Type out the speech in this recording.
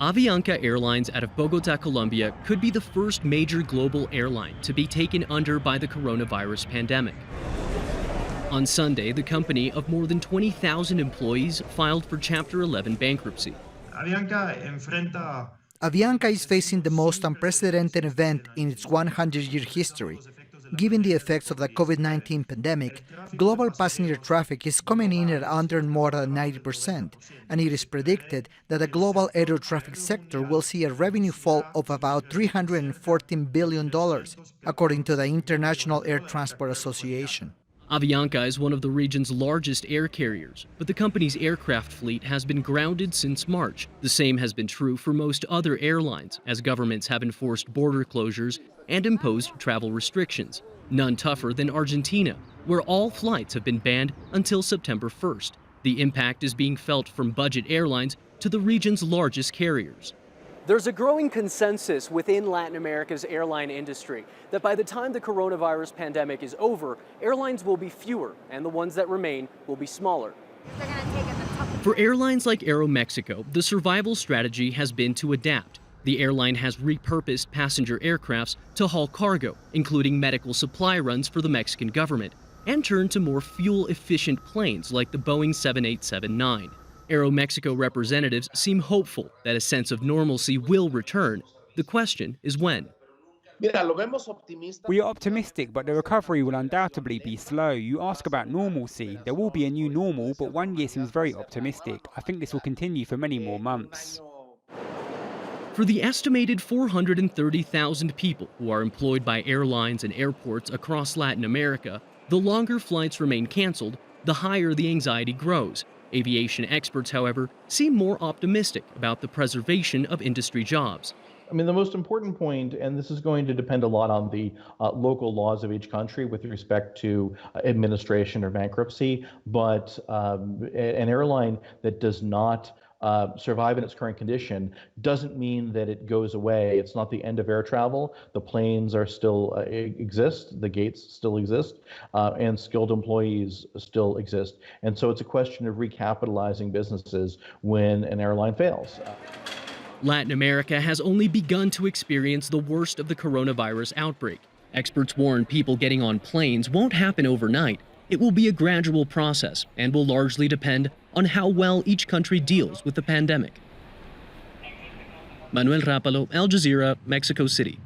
Avianca Airlines out of Bogota, Colombia could be the first major global airline to be taken under by the coronavirus pandemic. On Sunday, the company of more than 20,000 employees filed for Chapter 11 bankruptcy. Avianca is facing the most unprecedented event in its 100-year history. Given the effects of the COVID-19 pandemic, global passenger traffic is coming in at under more than 90%, and it is predicted that the global air traffic sector will see a revenue fall of about $314 billion, according to the International Air Transport Association. Avianca is one of the region's largest air carriers, but the company's aircraft fleet has been grounded since March. The same has been true for most other airlines, as governments have enforced border closures and imposed travel restrictions, none tougher than Argentina, where all flights have been banned until September 1st. The impact is being felt from budget airlines to the region's largest carriers. There's a growing consensus within Latin America's airline industry that by the time the coronavirus pandemic is over, airlines will be fewer and the ones that remain will be smaller. For airlines like AEROMEXICO, the survival strategy has been to adapt. The airline has repurposed passenger aircrafts to haul cargo, including medical supply runs for the Mexican government, and turned to more fuel-efficient planes like the Boeing 787-9. AeroMexico representatives seem hopeful that a sense of normalcy will return. The question is when. We are optimistic, but the recovery will undoubtedly be slow. You ask about normalcy. There will be a new normal, but 1 year seems very optimistic. I think this will continue for many more months. For the estimated 430,000 people who are employed by airlines and airports across Latin America, the longer flights remain canceled, the higher the anxiety grows. Aviation experts, however, seem more optimistic about the preservation of industry jobs. I mean, the most important point, and this is going to depend a lot on the local laws of each country with respect to administration or bankruptcy, but an airline that does not survive in its current condition doesn't mean that it goes away. It's not the end of air travel. The planes are still exist, the gates still exist, and skilled employees still exist. And so it's a question of recapitalizing businesses when an airline fails. Latin America has only begun to experience the worst of the coronavirus outbreak. Experts warn people getting on planes won't happen overnight. It will be a gradual process and will largely depend on how well each country deals with the pandemic. Manuel Rapalo, Al Jazeera, Mexico City.